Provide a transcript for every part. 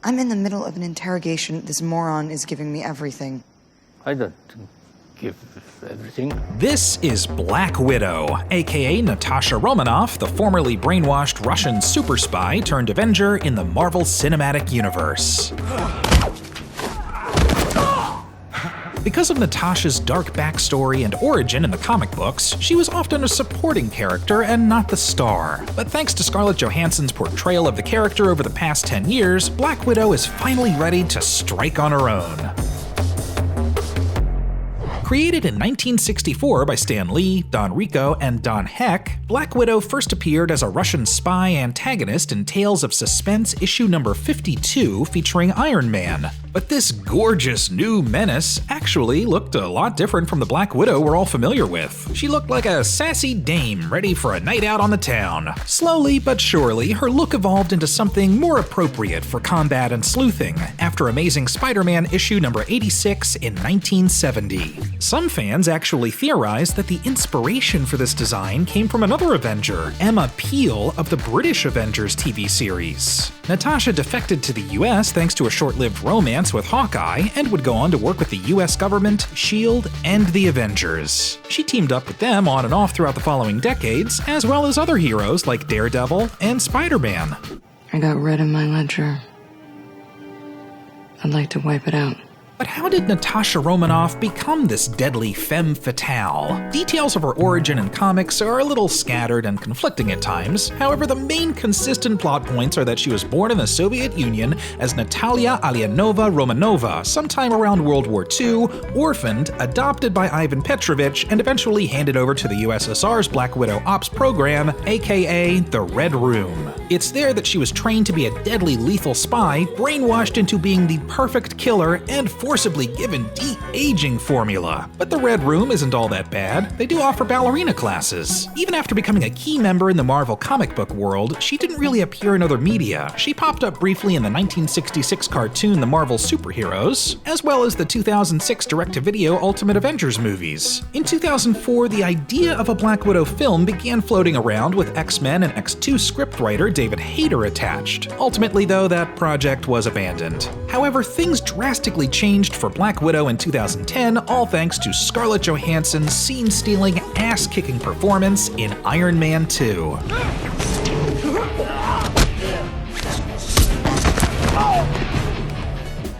I'm in the middle of an interrogation. This moron is giving me everything. I don't give everything. This is Black Widow, aka Natasha Romanoff, the formerly brainwashed Russian super spy turned Avenger in the Marvel Cinematic Universe. Because of Natasha's dark backstory and origin in the comic books, she was often a supporting character and not the star. But thanks to Scarlett Johansson's portrayal of the character over the past 10 years, Black Widow is finally ready to strike on her own. Created in 1964 by Stan Lee, Don Rico, and Don Heck, Black Widow first appeared as a Russian spy antagonist in Tales of Suspense issue number 52 featuring Iron Man. But this gorgeous new menace actually looked a lot different from the Black Widow we're all familiar with. She looked like a sassy dame ready for a night out on the town. Slowly but surely, her look evolved into something more appropriate for combat and sleuthing after Amazing Spider-Man issue number 86 in 1970. Some fans actually theorized that the inspiration for this design came from another Avenger, Emma Peel of the British Avengers TV series. Natasha defected to the US thanks to a short-lived romance with Hawkeye and would go on to work with the US government, S.H.I.E.L.D., and the Avengers. She teamed up with them on and off throughout the following decades, as well as other heroes like Daredevil and Spider-Man. I got red in my ledger. I'd like to wipe it out. But how did Natasha Romanoff become this deadly femme fatale? Details of her origin in comics are a little scattered and conflicting at times. However, the main consistent plot points are that she was born in the Soviet Union as Natalia Alianova Romanova sometime around World War II, orphaned, adopted by Ivan Petrovich, and eventually handed over to the USSR's Black Widow Ops program, aka the Red Room. It's there that she was trained to be a deadly lethal spy, brainwashed into being the perfect killer, and forcibly given de-aging formula. But the Red Room isn't all that bad. They do offer ballerina classes. Even after becoming a key member in the Marvel comic book world, she didn't really appear in other media. She popped up briefly in the 1966 cartoon The Marvel Superheroes, as well as the 2006 direct-to-video Ultimate Avengers movies. In 2004, the idea of a Black Widow film began floating around with X-Men and X2 scriptwriter David Hayter attached. Ultimately, though, that project was abandoned. However, things drastically changed for Black Widow in 2010, all thanks to Scarlett Johansson's scene-stealing, ass-kicking performance in Iron Man 2.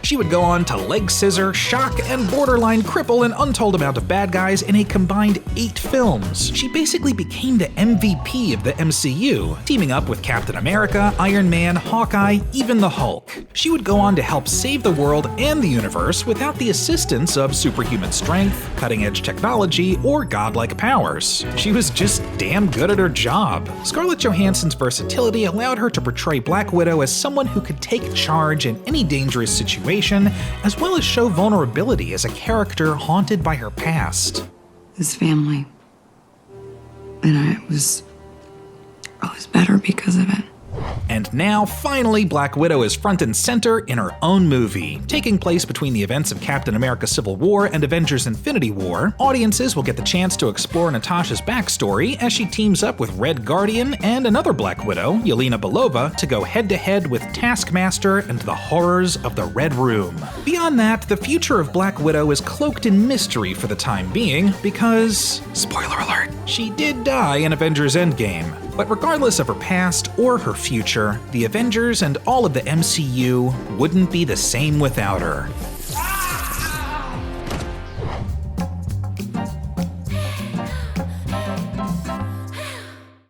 She would go on to leg scissor, shock, and borderline cripple an untold amount of bad guys in a combined 8 films. She basically became the MVP of the MCU, teaming up with Captain America, Iron Man, Hawkeye, even the Hulk. She would go on to help save the world and the universe without the assistance of superhuman strength, cutting-edge technology, or godlike powers. She was just damn good at her job. Scarlett Johansson's versatility allowed her to portray Black Widow as someone who could take charge in any dangerous situation, as well as show vulnerability as a character haunted by her past. This family. And I was better because of it. And now, finally, Black Widow is front and center in her own movie. Taking place between the events of Captain America Civil War and Avengers Infinity War, audiences will get the chance to explore Natasha's backstory as she teams up with Red Guardian and another Black Widow, Yelena Belova, to go head-to-head with Taskmaster and the horrors of the Red Room. Beyond that, the future of Black Widow is cloaked in mystery for the time being because, spoiler alert, she did die in Avengers Endgame. But regardless of her past or her future, the Avengers and all of the MCU wouldn't be the same without her.